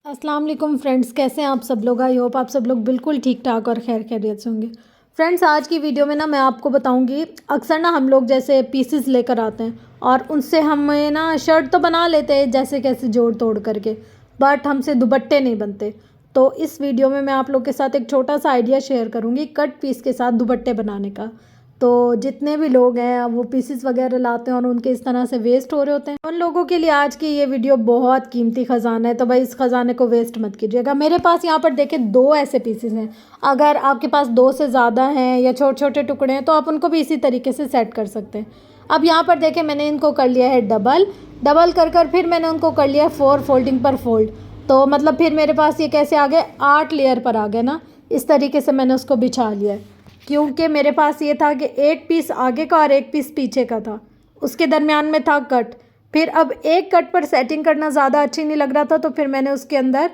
अस्सलाम वालेकुम फ्रेंड्स, कैसे हैं आप सब लोग। आई होप आप सब लोग बिल्कुल ठीक ठाक और खैर खैरियत से होंगे। फ्रेंड्स, आज की वीडियो में ना मैं आपको बताऊंगी, अक्सर ना हम लोग जैसे पीसेस लेकर आते हैं और उनसे हमें ना शर्ट तो बना लेते हैं जैसे कैसे जोड़ तोड़ करके, बट हमसे दुपट्टे नहीं बनते। तो इस वीडियो में मैं आप लोग के साथ एक छोटा सा आइडिया शेयर करूँगी कट पीस के साथ दुपट्टे बनाने का। तो जितने भी लोग हैं वो पीसेस वगैरह लाते हैं और उनके इस तरह से वेस्ट हो रहे होते हैं, उन लोगों के लिए आज की ये वीडियो बहुत कीमती ख़जाना है। तो भाई इस ख़जाने को वेस्ट मत कीजिएगा। मेरे पास यहाँ पर देखें 2 ऐसे पीसेस हैं। अगर आपके पास 2 से ज़्यादा हैं या छोटे छोटे टुकड़े हैं तो आप उनको भी इसी तरीके से सेट कर सकते हैं। अब यहाँ पर देखें, मैंने इनको कर लिया है डबल डबल कर फिर मैंने उनको कर लिया है 4 फोल्डिंग पर फोल्ड। तो मतलब फिर मेरे पास ये कैसे आ गए, 8 लेयर पर आ गए ना। इस तरीके से मैंने उसको बिछा लिया है, क्योंकि मेरे पास ये था कि एक पीस आगे का और एक पीस पीछे का था, उसके दरमियान में था कट। फिर अब एक कट पर सेटिंग करना ज़्यादा अच्छी नहीं लग रहा था, तो फिर मैंने उसके अंदर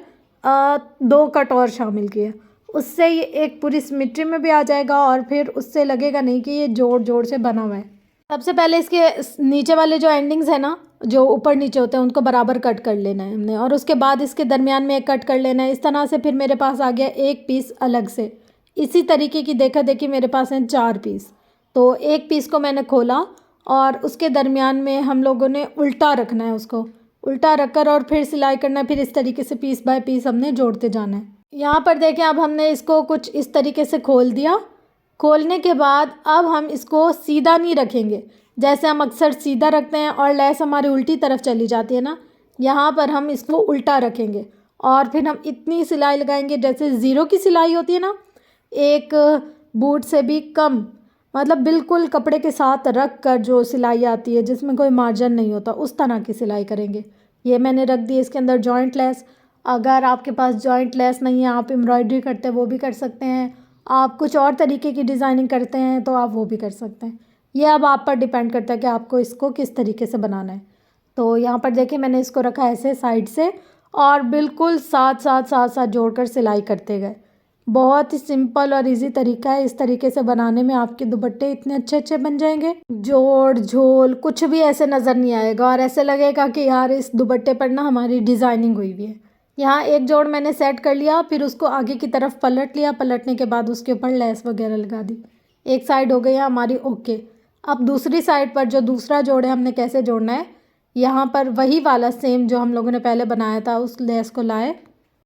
2 कट और शामिल किए। उससे ये एक पूरी सिमेट्री में भी आ जाएगा और फिर उससे लगेगा नहीं कि ये जोड़ जोड़ से बना हुआ है। सबसे पहले इसके नीचे वाले जो एंडिंग्स है ना, जो ऊपर नीचे होते हैं, उनको बराबर कट कर लेना है हमने, और उसके बाद इसके दरमियान में एक कट कर लेना है। इस तरह से फिर मेरे पास आ गया एक पीस अलग से। इसी तरीके की देखा देखी मेरे पास हैं 4 पीस। तो एक पीस को मैंने खोला और उसके दरमियान में हम लोगों ने उल्टा रखना है, उसको उल्टा रखकर और फिर सिलाई करना है। फिर इस तरीके से पीस बाय पीस हमने जोड़ते जाना है। यहाँ पर देखें, अब हमने इसको कुछ इस तरीके से खोल दिया। खोलने के बाद अब हम इसको सीधा नहीं रखेंगे, जैसे हम अक्सर सीधा रखते हैं और लेस हमारी उल्टी तरफ चली जाती है ना, यहाँ पर हम इसको उल्टा रखेंगे और फिर हम इतनी सिलाई लगाएंगे जैसे ज़ीरो की सिलाई होती है ना, एक बूट से भी कम, मतलब बिल्कुल कपड़े के साथ रख कर जो सिलाई आती है जिसमें कोई मार्जिन नहीं होता, उस तरह की सिलाई करेंगे। ये मैंने रख दी इसके अंदर जॉइंट लेस। अगर आपके पास जॉइंट लेस नहीं है, आप एम्ब्रॉयडरी करते हैं वो भी कर सकते हैं, आप कुछ और तरीके की डिज़ाइनिंग करते हैं तो आप वो भी कर सकते हैं। ये अब आप पर डिपेंड करता है कि आपको इसको किस तरीके से बनाना है। तो यहाँ पर देखिए, मैंने इसको रखा ऐसे साइड से और बिल्कुल साथ साथ जोड़कर सिलाई करते गए। बहुत ही सिंपल और इजी तरीका है। इस तरीके से बनाने में आपके दुपट्टे इतने अच्छे अच्छे बन जाएंगे, जोड़ झोल कुछ भी ऐसे नज़र नहीं आएगा और ऐसे लगेगा कि यार इस दुपट्टे पर ना हमारी डिज़ाइनिंग हुई हुई है। यहाँ एक जोड़ मैंने सेट कर लिया, फिर उसको आगे की तरफ पलट लिया। पलटने के बाद उसके ऊपर लेस वगैरह लगा दी। एक साइड हो गई है हमारी ओके। अब दूसरी साइड पर जो दूसरा जोड़ है हमने कैसे जोड़ना है, यहाँ पर वही वाला सेम जो हम लोगों ने पहले बनाया था उस लेस को लाए।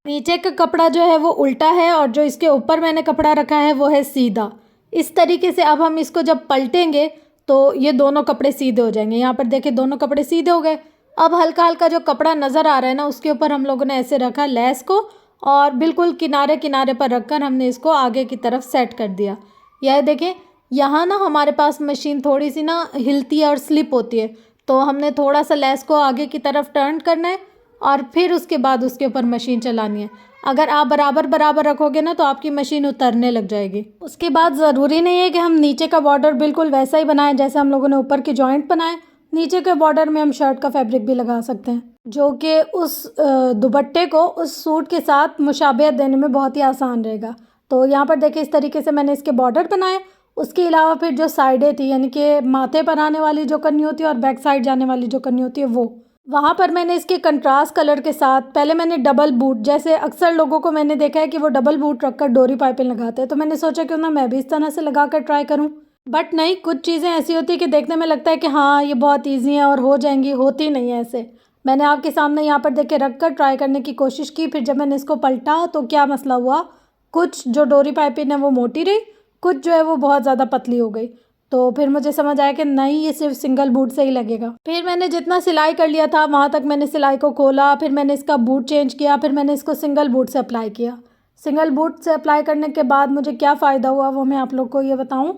नीचे का कपड़ा जो है वो उल्टा है और जो इसके ऊपर मैंने कपड़ा रखा है वो है सीधा। इस तरीके से अब हम इसको जब पलटेंगे तो ये दोनों कपड़े सीधे हो जाएंगे। यहाँ पर देखिए, दोनों कपड़े सीधे हो गए। अब हल्का हल्का जो कपड़ा नज़र आ रहा है ना, उसके ऊपर हम लोगों ने ऐसे रखा लेस को और बिल्कुल किनारे किनारे पर रखकर हमने इसको आगे की तरफ सेट कर दिया। यह देखें, यहाँ ना हमारे पास मशीन थोड़ी सी ना हिलती है और स्लिप होती है, तो हमने थोड़ा सा लेस को आगे की तरफ टर्न करना है और फिर उसके बाद उसके ऊपर मशीन चलानी है। अगर आप बराबर बराबर रखोगे ना तो आपकी मशीन उतरने लग जाएगी। उसके बाद ज़रूरी नहीं है कि हम नीचे का बॉर्डर बिल्कुल वैसा ही बनाएं जैसे हम लोगों ने ऊपर की जॉइंट बनाए। नीचे के बॉर्डर में हम शर्ट का फैब्रिक भी लगा सकते हैं, जो कि उस दुपट्टे को उस सूट के साथ मुशाबियत देने में बहुत ही आसान रहेगा। तो यहाँ पर देखिए, इस तरीके से मैंने इसके बॉर्डर बनाए। उसके अलावा फिर जो साइडें थी, यानी कि माथे पर आने वाली जो करनी होती है और बैक साइड जाने वाली जो करनी होती है, वो वहाँ पर मैंने इसके कंट्रास्ट कलर के साथ पहले मैंने डबल बूट, जैसे अक्सर लोगों को मैंने देखा है कि वो डबल बूट रखकर डोरी पाइपिंग लगाते हैं, तो मैंने सोचा क्यों ना मैं भी इस तरह से लगा कर ट्राई करूँ। बट नहीं, कुछ चीज़ें ऐसी होती है कि देखने में लगता है कि हाँ ये बहुत ईजी है और हो जाएंगी, होती नहीं है ऐसे। मैंने आपके सामने यहाँ पर देख के रख कर ट्राई करने की कोशिश की। फिर जब मैंने इसको पलटा तो क्या मसला हुआ, कुछ जो डोरी पाइपिंग है वो मोटी रही, कुछ जो है वो बहुत ज़्यादा पतली हो गई। तो फिर मुझे समझ आया कि नहीं, ये सिर्फ सिंगल बूट से ही लगेगा। फिर मैंने जितना सिलाई कर लिया था वहाँ तक मैंने सिलाई को खोला, फिर मैंने इसका बूट चेंज किया, फिर मैंने इसको सिंगल बूट से अप्लाई किया। सिंगल बूट से अप्लाई करने के बाद मुझे क्या फ़ायदा हुआ वो मैं आप लोग को ये बताऊँ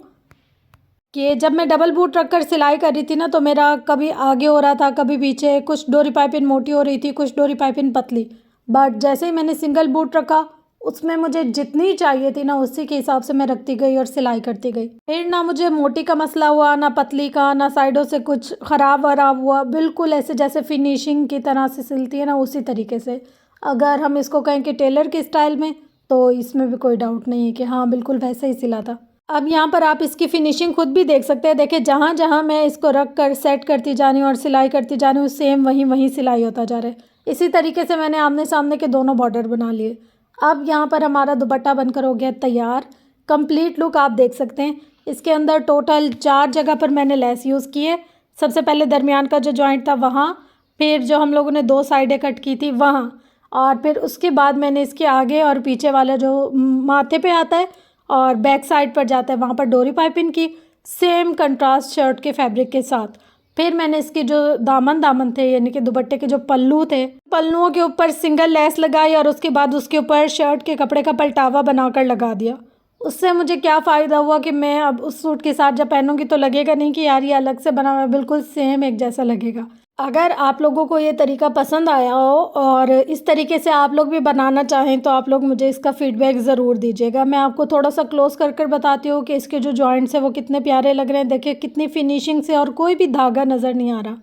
कि जब मैं डबल बूट रख कर सिलाई कर रही थी ना, तो मेरा कभी आगे हो रहा था कभी पीछे, कुछ डोरी पाइपिंग मोटी हो रही थी, कुछ डोरी पाइपिंग पतली। बट जैसे ही मैंने सिंगल बूट रखा, उसमें मुझे जितनी चाहिए थी ना उसी के हिसाब से मैं रखती गई और सिलाई करती गई। फिर ना मुझे मोटी का मसला हुआ, ना पतली का, ना साइडों से कुछ ख़राब वराब हुआ। बिल्कुल ऐसे जैसे फिनिशिंग की तरह से सिलती है ना, उसी तरीके से। अगर हम इसको कहें कि टेलर के स्टाइल में, तो इसमें भी कोई डाउट नहीं है कि हाँ बिल्कुल वैसे ही सिला था। अब यहाँ पर आप इसकी फिनिशिंग खुद भी देख सकते हैं। देखिए, जहाँ जहाँ मैं इसको रख कर सेट करती जा रही हूँ और सिलाई करती जा रही हूँ, सेम वहीं वहीं सिलाई होता जा रहा है। इसी तरीके से मैंने आमने सामने के दोनों बॉर्डर बना लिए। अब यहाँ पर हमारा दुपट्टा बनकर हो गया तैयार। कंप्लीट लुक आप देख सकते हैं। इसके अंदर टोटल 4 जगह पर मैंने लेस यूज़ की है। सबसे पहले दरमियान का जो जॉइंट था वहाँ, फिर जो हम लोगों ने 2 साइडें कट की थी वहाँ, और फिर उसके बाद मैंने इसके आगे और पीछे वाला जो माथे पे आता है और बैक साइड पर जाता है वहाँ पर डोरी पाइपिंग की, सेम कंट्रास्ट शर्ट के फैब्रिक के साथ। फिर मैंने इसके जो दामन थे यानी कि दुपट्टे के जो पल्लू थे, पल्लुओं के ऊपर सिंगल लेस लगाई और उसके बाद उसके ऊपर शर्ट के कपड़े का पलटावा बनाकर लगा दिया। उससे मुझे क्या फ़ायदा हुआ कि मैं अब उस सूट के साथ जब पहनूंगी तो लगेगा नहीं कि यार ये अलग से बना हुआ है, बिल्कुल सेम एक जैसा लगेगा। अगर आप लोगों को ये तरीका पसंद आया हो और इस तरीके से आप लोग भी बनाना चाहें तो आप लोग मुझे इसका फ़ीडबैक ज़रूर दीजिएगा। मैं आपको थोड़ा सा क्लोज़ कर बताती हूँ कि इसके जो जॉइंट्स हैं वो कितने प्यारे लग रहे हैं। देखिए कितनी फिनिशिंग से, और कोई भी धागा नज़र नहीं आ रहा।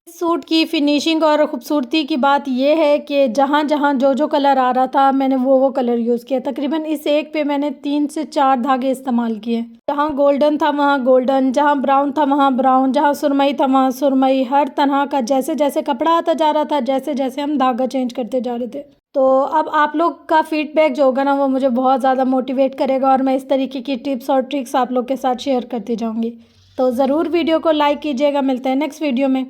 इस सूट की फिनिशिंग और ख़ूबसूरती की बात यह है कि जहाँ जहाँ जो कलर आ रहा था मैंने वो कलर यूज़ किया। तकरीबन इस एक पे मैंने 3 से 4 धागे इस्तेमाल किए। जहाँ गोल्डन था वहाँ गोल्डन, जहाँ ब्राउन था वहाँ ब्राउन, जहाँ सुरमई था वहाँ सुरमई, हर तरह का जैसे जैसे कपड़ा आता जा रहा था, जैसे जैसे हम धागा चेंज करते जा रहे थे। तो अब आप लोग का फ़ीडबैक जो होगा ना वो मुझे बहुत ज़्यादा मोटिवेट करेगा और मैं इस तरीके की टिप्स और ट्रिक्स आप लोग के साथ शेयर करती जाऊँगी। तो ज़रूर वीडियो को लाइक कीजिएगा। मिलते हैं नेक्स्ट वीडियो में।